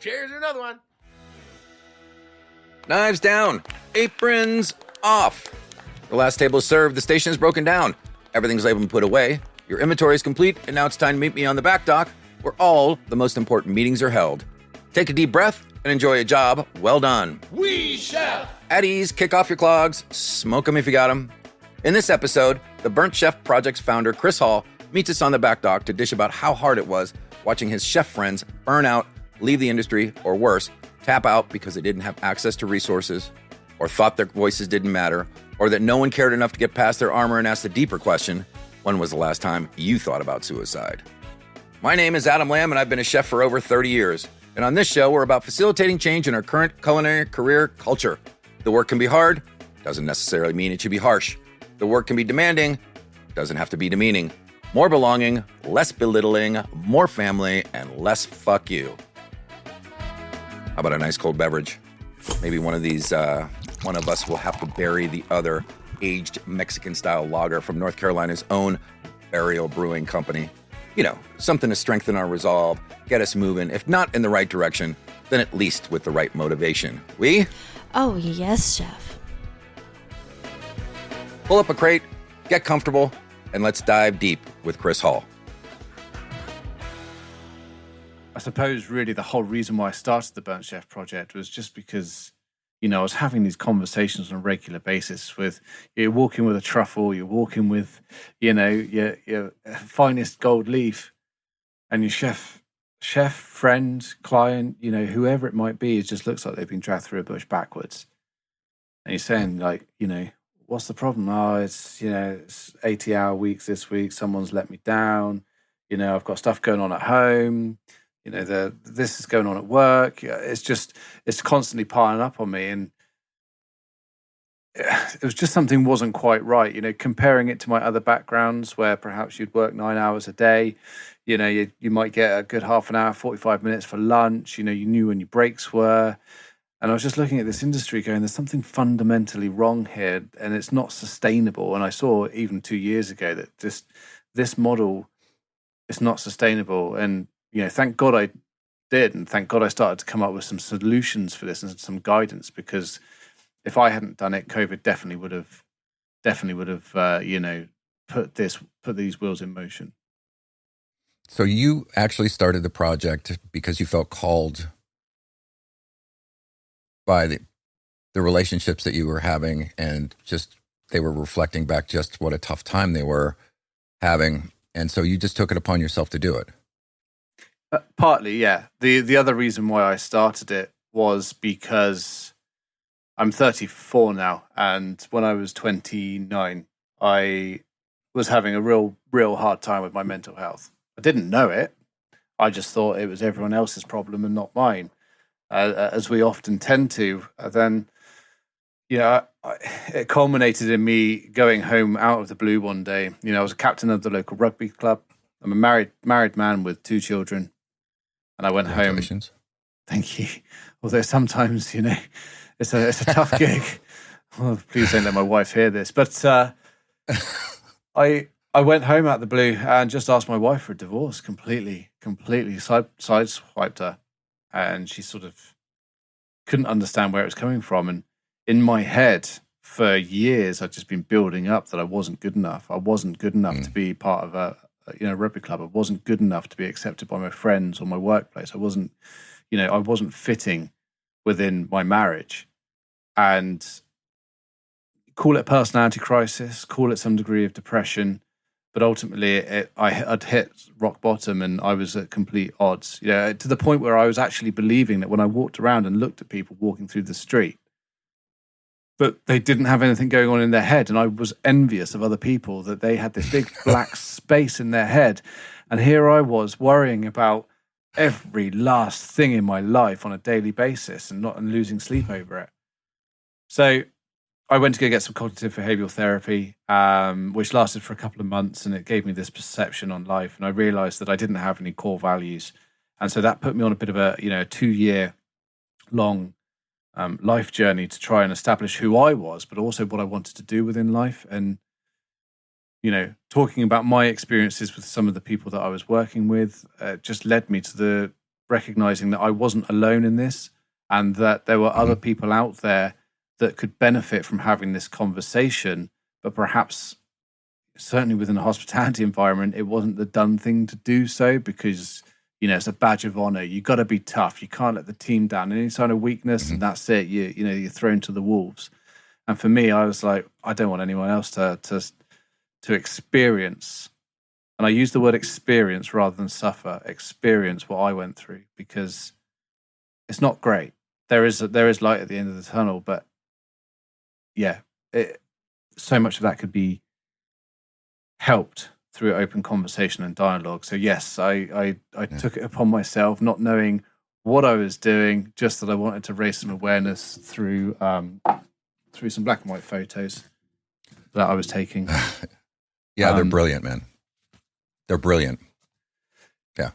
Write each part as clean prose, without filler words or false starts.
Cheers to another one. Knives down. Aprons off. The last table is served. The station is broken down. Everything's labeled and put away. Your inventory is complete, and now it's time to meet me on the back dock, where all the most important meetings are held. Take a deep breath and enjoy a job well done. We chef. At ease, kick off your clogs, smoke them if you got them. In this episode, the Burnt Chef Project's founder, Kris Hall, meets us on the back dock to dish about how hard it was watching his chef friends burn out, leave the industry, or worse, tap out because they didn't have access to resources, or thought their voices didn't matter, or that no one cared enough to get past their armor and ask the deeper question, when was the last time you thought about suicide? My name is Adam Lamb, and I've been a chef for over 30 years. And on this show, we're about facilitating change in our current culinary career culture. The work can be hard, doesn't necessarily mean it should be harsh. The work can be demanding, doesn't have to be demeaning. More belonging, less belittling, more family, and less fuck you. How about a nice cold beverage? Maybe one of these, one of us will have to bury the other aged Mexican-style lager from North Carolina's own Burial Brewing Company. You know, something to strengthen our resolve, get us moving, if not in the right direction, then at least with the right motivation. We? Oh, yes, chef. Pull up a crate, get comfortable, and let's dive deep with Kris Hall. I suppose really the whole reason why I started the Burnt Chef Project was just because, you know, I was having these conversations on a regular basis with, you're walking with a truffle, you're walking with, you know, your finest gold leaf, and your chef, friend, client, you know, whoever it might be, it just looks like they've been dragged through a bush backwards. And you're saying, like, you know, what's the problem? Oh, it's, you know, it's 80-hour weeks this week. Someone's let me down. You know, I've got stuff going on at home. You know, this is going on at work. It's constantly piling up on me. And it was just something wasn't quite right. You know, comparing it to my other backgrounds where perhaps you'd work 9 hours a day, you know, you might get a good half an hour, 45 minutes for lunch. You know, you knew when your breaks were. And I was just looking at this industry going, there's something fundamentally wrong here and it's not sustainable. And I saw even 2 years ago that this model is not sustainable. And, you know, thank God I did. And thank God I started to come up with some solutions for this and some guidance, because if I hadn't done it, COVID definitely would have, you know, put these wheels in motion. So you actually started the project because you felt called by the relationships that you were having, and just they were reflecting back just what a tough time they were having. And so you just took it upon yourself to do it. Partly, yeah. The other reason why I started it was because I'm 34 now, and when I was 29, I was having a real hard time with my mental health. I didn't know it. I just thought it was everyone else's problem and not mine, as we often tend to. Then, you know, it culminated in me going home out of the blue one day. You know, I was a captain of the local rugby club. I'm a married man with 2 children. And I went home. Thank you. Although sometimes, you know, it's a tough gig. Oh, please don't let my wife hear this. But I went home out of the blue and just asked my wife for a divorce. Completely sideswiped her, and she sort of couldn't understand where it was coming from. And in my head, for years, I'd just been building up that I wasn't good enough. I wasn't good enough to be part of a rugby club. I wasn't good enough to be accepted by my friends or my workplace. I wasn't fitting within my marriage. And call it a personality crisis, call it some degree of depression, but ultimately I'd hit rock bottom and I was at complete odds. You know, to the point where I was actually believing that when I walked around and looked at people walking through the street, but they didn't have anything going on in their head. And I was envious of other people that they had this big black space in their head. And here I was worrying about every last thing in my life on a daily basis and losing sleep over it. So I went to go get some cognitive behavioral therapy, which lasted for a couple of months. And it gave me this perception on life. And I realized that I didn't have any core values. And so that put me on a bit of a 2-year long life journey to try and establish who I was, but also what I wanted to do within life. And, you know, talking about my experiences with some of the people that I was working with just led me to recognizing that I wasn't alone in this, and that there were other people out there that could benefit from having this conversation, but perhaps certainly within a hospitality environment, it wasn't the done thing to do so, because, you know, it's a badge of honor. You got to be tough. You can't let the team down. Any sign of weakness, and that's it. You're thrown to the wolves. And for me, I was like, I don't want anyone else to experience, and I use the word experience rather than suffer, experience what I went through, because it's not great. There is light at the end of the tunnel, but yeah, so much of that could be helped through open conversation and dialogue. So yes, I took it upon myself, not knowing what I was doing, just that I wanted to raise some awareness through some black and white photos that I was taking. Yeah, they're brilliant, man. They're brilliant. Yeah.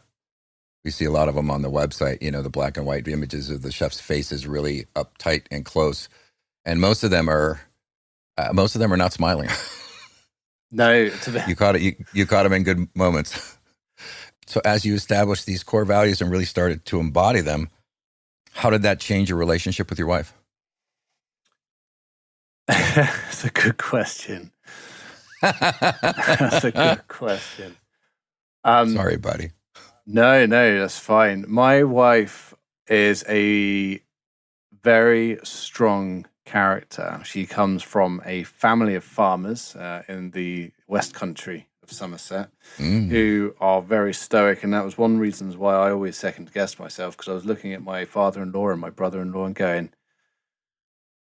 We see a lot of them on the website, you know, the black and white images of the chef's faces really uptight and close. And most of them are not smiling. No, you caught it. You caught them in good moments. So as you established these core values and really started to embody them, how did that change your relationship with your wife? That's a good question. That's a good question. Sorry, buddy. No, that's fine. My wife is a very strong character. She comes from a family of farmers in the West Country of Somerset who are very stoic, and that was one reason why I always second guessed myself, because I was looking at my father-in-law and my brother-in-law and going,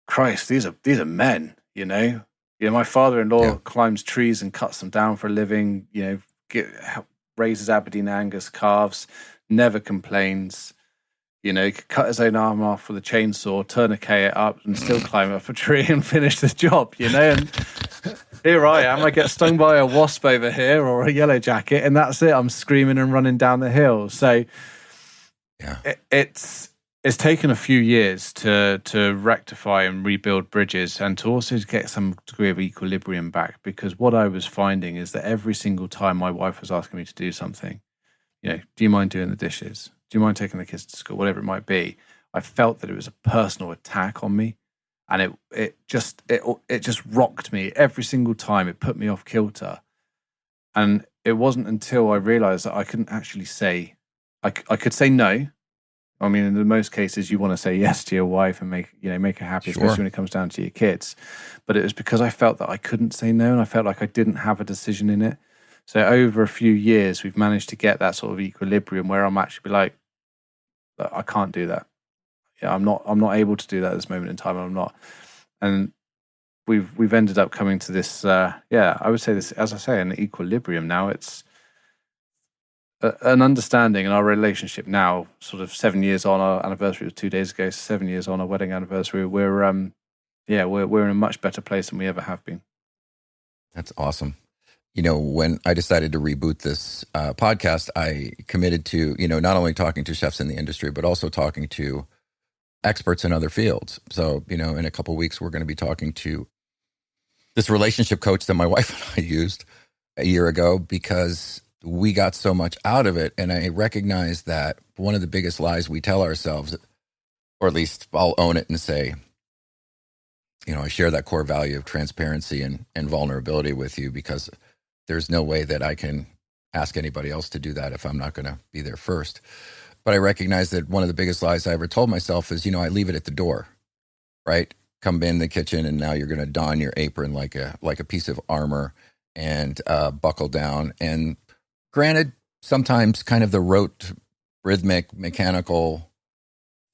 Christ, these are men, you know. My father-in-law climbs trees and cuts them down for a living, you know, raises Aberdeen Angus calves, never complains. You know, he could cut his own arm off with a chainsaw, tourniquet it up, and still climb up a tree and finish the job, you know. And here I am, I get stung by a wasp over here or a yellow jacket, and that's it. I'm screaming and running down the hill. So it's taken a few years to rectify and rebuild bridges, and to also get some degree of equilibrium back, because what I was finding is that every single time my wife was asking me to do something, you know, do you mind doing the dishes? Do you mind taking the kids to school? Whatever it might be, I felt that it was a personal attack on me, and it just rocked me every single time. It put me off kilter, and it wasn't until I realized that I couldn't actually say, I could say no. I mean, in the most cases, you want to say yes to your wife and make her happy, especially when it comes down to your kids. But it was because I felt that I couldn't say no, and I felt like I didn't have a decision in it. So over a few years, we've managed to get that sort of equilibrium where I'm actually like, I can't do that. Yeah, I'm not able to do that at this moment in time. I'm not. And we've ended up coming to this. I would say this, as I say, an equilibrium now. It's an understanding in our relationship now, sort of 7 years on. Our anniversary was 2 days ago. 7 years on our wedding anniversary. We're in a much better place than we ever have been. That's awesome. You know, when I decided to reboot this podcast, I committed to, you know, not only talking to chefs in the industry, but also talking to experts in other fields. So, you know, in a couple of weeks, we're going to be talking to this relationship coach that my wife and I used a year ago, because we got so much out of it. And I recognized that one of the biggest lies we tell ourselves, or at least I'll own it and say, you know, I share that core value of transparency and vulnerability with you, because there's no way that I can ask anybody else to do that if I'm not going to be there first. But I recognize that one of the biggest lies I ever told myself is, you know, I leave it at the door, right? Come in the kitchen and now you're going to don your apron like a piece of armor and buckle down. And granted, sometimes kind of the rote, rhythmic, mechanical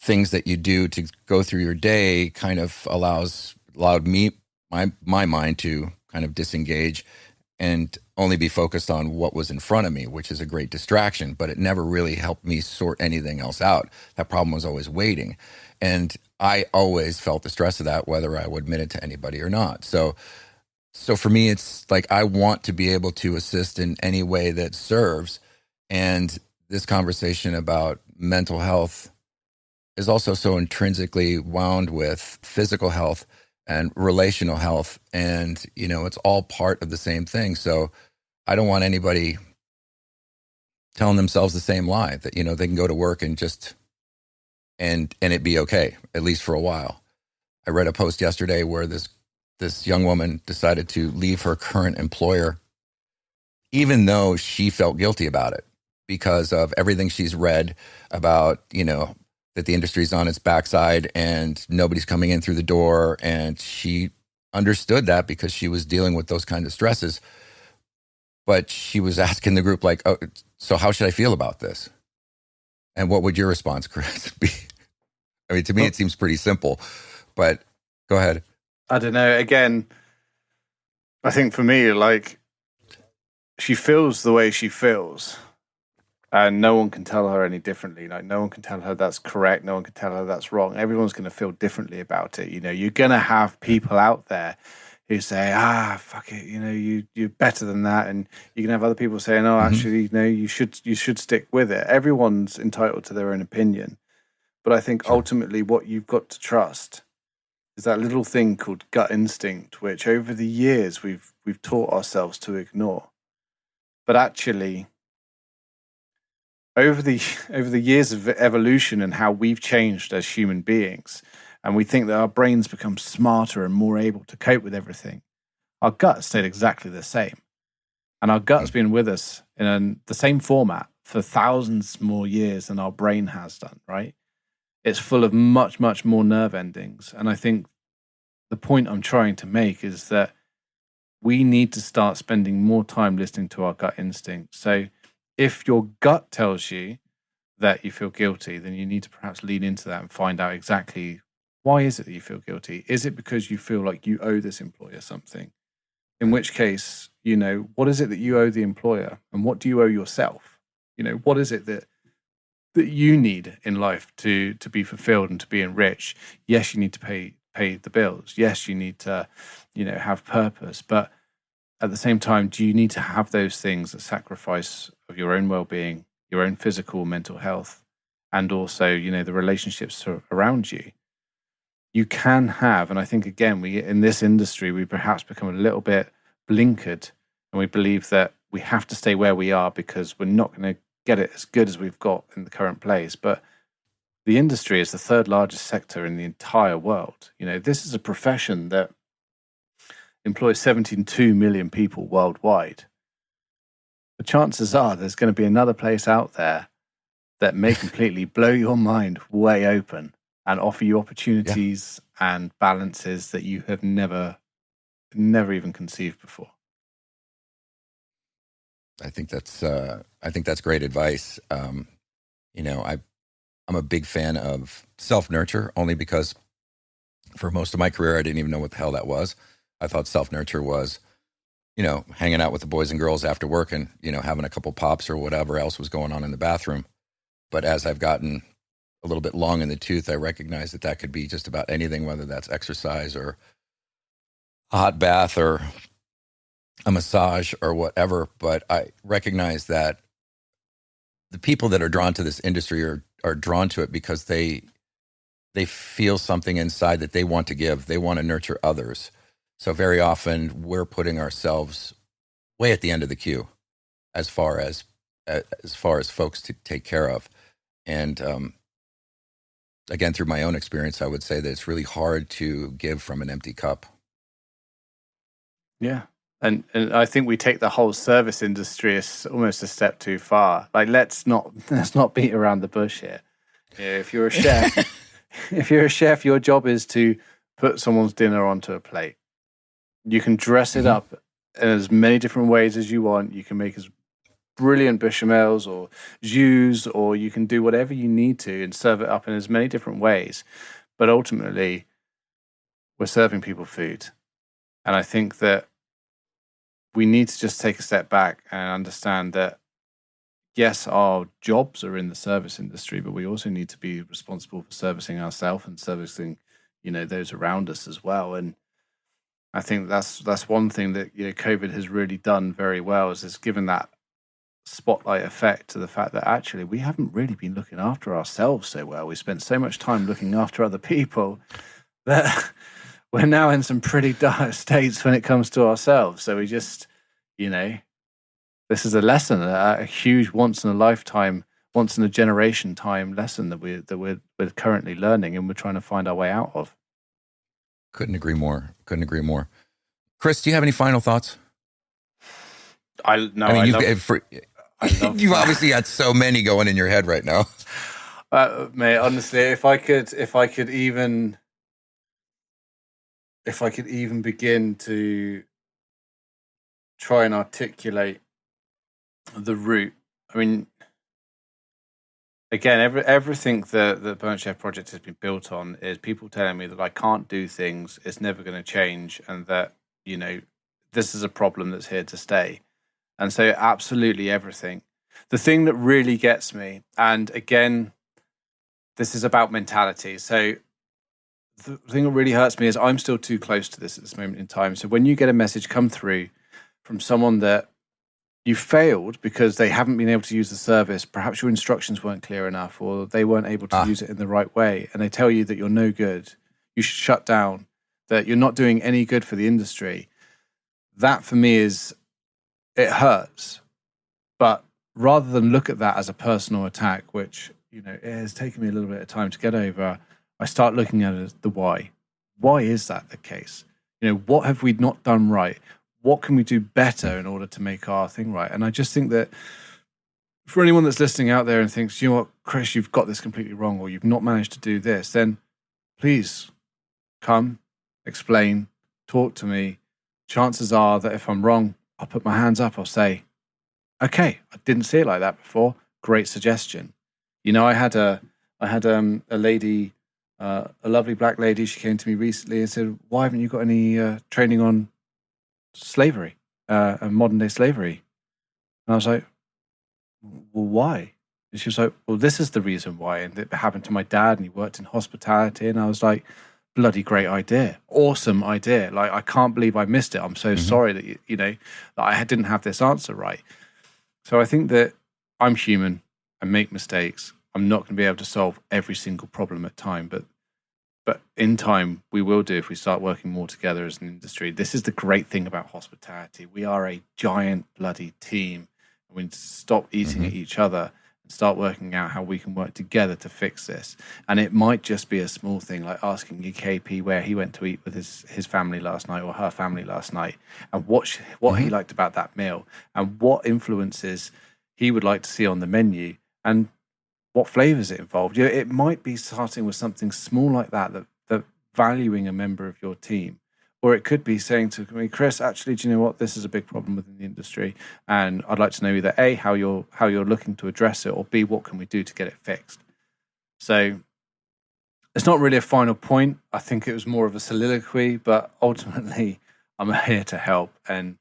things that you do to go through your day kind of allowed me, my mind to kind of disengage and only be focused on what was in front of me, which is a great distraction, but it never really helped me sort anything else out. That problem was always waiting. And I always felt the stress of that, whether I would admit it to anybody or not. So for me, it's like, I want to be able to assist in any way that serves. And this conversation about mental health is also so intrinsically wound with physical health and relational health. And, you know, it's all part of the same thing. So I don't want anybody telling themselves the same lie that, you know, they can go to work and just, and it be okay, at least for a while. I read a post yesterday where this young woman decided to leave her current employer, even though she felt guilty about it because of everything she's read about, you know, that the industry's on its backside and nobody's coming in through the door. And she understood that because she was dealing with those kinds of stresses. But she was asking the group, like, oh, so how should I feel about this? And what would your response, Kris, be? I mean, to me, it seems pretty simple, but go ahead. I don't know. Again, I think for me, like, she feels the way she feels. And no one can tell her any differently. Like, no one can tell her that's correct. No one can tell her that's wrong. Everyone's going to feel differently about it. You know, you're going to have people out there who say, fuck it, you know, you're better than that. And you can have other people saying, oh, actually, no, you should stick with it. Everyone's entitled to their own opinion. But I think ultimately what you've got to trust is that little thing called gut instinct, which over the years we've taught ourselves to ignore. But actually, over the years of evolution and how we've changed as human beings, and we think that our brains become smarter and more able to cope with everything, our gut stayed exactly the same. And our gut's been with us in the same format for thousands more years than our brain has done, right? It's full of much, much more nerve endings. And I think the point I'm trying to make is that we need to start spending more time listening to our gut instinct. So if your gut tells you that you feel guilty, then you need to perhaps lean into that and find out exactly why is it that you feel guilty? Is it because you feel like you owe this employer something? In which case, you know, what is it that you owe the employer? And what do you owe yourself? You know, what is it that you need in life to be fulfilled and to be enriched? Yes, you need to pay the bills. Yes, you need to, you know, have purpose. But at the same time, do you need to have those things at sacrifice of your own well-being, your own physical, mental health, and also, you know, the relationships around you? You can have, and I think, again, we in this industry, we perhaps become a little bit blinkered, and we believe that we have to stay where we are because we're not going to get it as good as we've got in the current place. But the industry is the third largest sector in the entire world. You know, this is a profession that employs 72 million people worldwide. The chances are there's going to be another place out there that may completely blow your mind way open and offer you opportunities and balances that you have never even conceived before. I think that's great advice. You know, I'm a big fan of self-nurture only because for most of my career, I didn't even know what the hell that was. I thought self-nurture was, you know, hanging out with the boys and girls after work and, you know, having a couple pops or whatever else was going on in the bathroom. But as I've gotten a little bit long in the tooth, I recognize that could be just about anything, whether that's exercise or a hot bath or a massage or whatever. But I recognize that the people that are drawn to this industry are drawn to it because they feel something inside that they want to give. They want to nurture others. So very often we're putting ourselves way at the end of the queue as far as folks to take care of. And again, through my own experience, I would say that it's really hard to give from an empty cup. Yeah. And I think we take the whole service industry as almost a step too far. Like, let's not beat around the bush here. You know, if you're a chef, your job is to put someone's dinner onto a plate. You can dress it up in as many different ways as you want. You can make as brilliant bechamels or jus, or you can do whatever you need to and serve it up in as many different ways. But ultimately, we're serving people food. And I think that we need to just take a step back and understand that, yes, our jobs are in the service industry, but we also need to be responsible for servicing ourselves and servicing, you know, those around us as well. And I think that's one thing that, you know, COVID has really done very well, is it's given that spotlight effect to the fact that actually we haven't really been looking after ourselves so well. We spent so much time looking after other people that we're now in some pretty dire states when it comes to ourselves. So we just, you know, This is a lesson, a huge once in a lifetime, once in a generation time lesson that we're currently learning, and we're trying to find our way out of. Couldn't agree more. Couldn't agree more. Chris, do you have any final thoughts? You've obviously got so many going in your head right now. Mate, honestly, if I could even begin to try and articulate the route, I mean, again, everything that the Burnt Chef project has been built on is people telling me that I can't do things, it's never going to change, and that, you know, this is a problem that's here to stay. And so absolutely everything. The thing that really gets me, and again, this is about mentality. So the thing that really hurts me is I'm still too close to this at this moment in time. So when you get a message come through from someone that you failed because they haven't been able to use the service, perhaps your instructions weren't clear enough, or they weren't able to use it in the right way, and they tell you that you're no good, you should shut down, that you're not doing any good for the industry, that for me it hurts. But rather than look at that as a personal attack, which, you know, it has taken me a little bit of time to get over, I start looking at it as the why. Why is that the case? You know, what have we not done right? What can we do better in order to make our thing right? And I just think that for anyone that's listening out there and thinks, you know what, Chris, you've got this completely wrong, or you've not managed to do this, then please come, explain, talk to me. Chances are that if I'm wrong, I'll put my hands up. I'll say, okay, I didn't see it like that before. Great suggestion. You know, I had a lady, a lovely black lady. She came to me recently and said, "Why haven't you got any training on slavery and modern day slavery?" And I was like, "Well, why?" And she was like, "Well, this is the reason why." And it happened to my dad, and he worked in hospitality. And I was like, bloody great idea. Awesome idea. Like, I can't believe I missed it. I'm so sorry that, you know, that I didn't have this answer right. So I think that I'm human. I make mistakes. I'm not going to be able to solve every single problem at time, but in time we will do if we start working more together as an industry. This is the great thing about hospitality. We are a giant bloody team. We need to stop eating at each other and start working out how we can work together to fix this. And it might just be a small thing, like asking your KP where he went to eat with his family last night, or her family last night, and what he liked about that meal, and what influences he would like to see on the menu, and what flavors it involved. You know, it might be starting with something small like that valuing a member of your team. Or it could be saying to me, "Chris, actually, do you know what? This is a big problem within the industry, and I'd like to know either A, how you're looking to address it, or B, what can we do to get it fixed?" So it's not really a final point. I think it was more of a soliloquy, but ultimately I'm here to help, and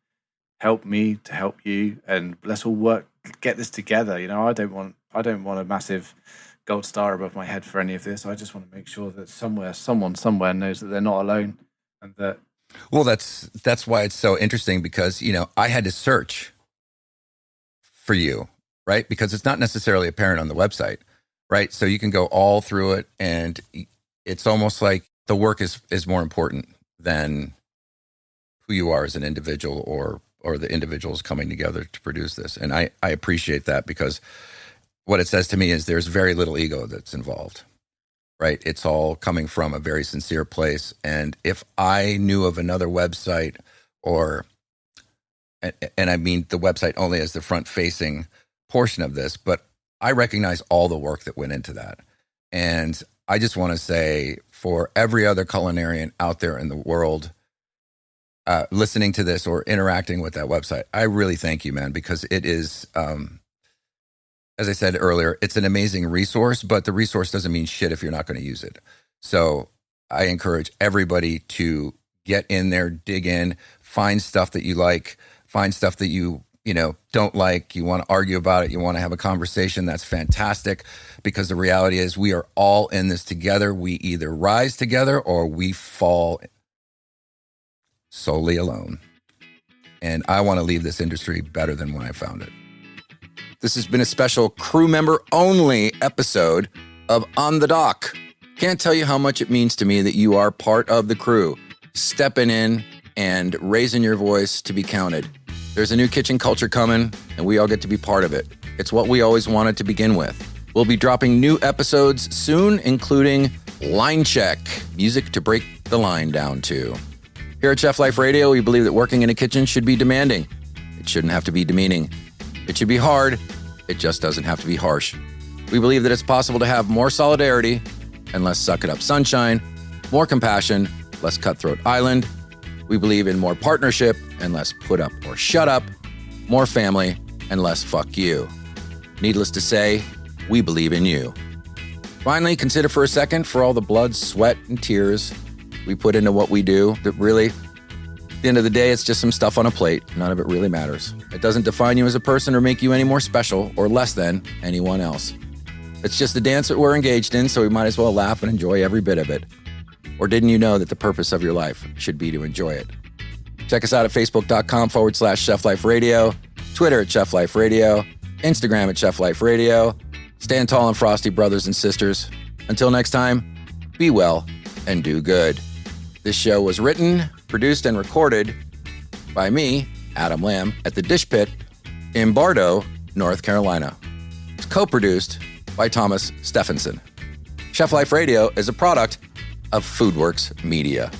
help me to help you, and let's all work, get this together. You know, I don't want a massive gold star above my head for any of this. I just want to make sure that someone somewhere knows that they're not alone, and that. Well, that's why it's so interesting, because, you know, I had to search for you, right? Because it's not necessarily apparent on the website, right? So you can go all through it, and it's almost like the work is more important than who you are as an individual, or the individuals coming together to produce this. And I appreciate that, because what it says to me is there's very little ego that's involved, right? It's all coming from a very sincere place. And if I knew of another website, and I mean the website only as the front-facing portion of this, but I recognize all the work that went into that. And I just want to say, for every other culinarian out there in the world listening to this or interacting with that website, I really thank you, man, because it is, as I said earlier, it's an amazing resource, but the resource doesn't mean shit if you're not going to use it. So I encourage everybody to get in there, dig in, find stuff that you like, find stuff that you don't like, you want to argue about it, you want to have a conversation. That's fantastic, because the reality is we are all in this together. We either rise together or we fall solely alone. And I want to leave this industry better than when I found it. This has been a special crew member only episode of On the Dock. Can't tell you how much it means to me that you are part of the crew, stepping in and raising your voice to be counted. There's a new kitchen culture coming, and we all get to be part of it. It's what we always wanted to begin with. We'll be dropping new episodes soon, including Line Check, music to break the line down to. Here at Chef Life Radio, we believe that working in a kitchen should be demanding. It shouldn't have to be demeaning. It should be hard. It just doesn't have to be harsh. We believe that it's possible to have more solidarity and less suck it up sunshine, more compassion, less cutthroat island. We believe in more partnership and less put up or shut up, more family and less fuck you. Needless to say, we believe in you. Finally, consider for a second for all the blood, sweat, and tears we put into what we do that really, at the end of the day, it's just some stuff on a plate. None of it really matters. It doesn't define you as a person or make you any more special or less than anyone else. It's just a dance that we're engaged in, so we might as well laugh and enjoy every bit of it. Or didn't you know that the purpose of your life should be to enjoy it? Check us out at facebook.com/Chef Life Radio, Twitter at Chef Life Radio, Instagram at Chef Life Radio. Stand tall and frosty, brothers and sisters. Until next time, be well and do good. This show was written, produced, and recorded by me, Adam Lamb, at the Dish Pit in Bardo, North Carolina. It's co-produced by Thomas Stephenson. Chef Life Radio is a product of Foodworks Media.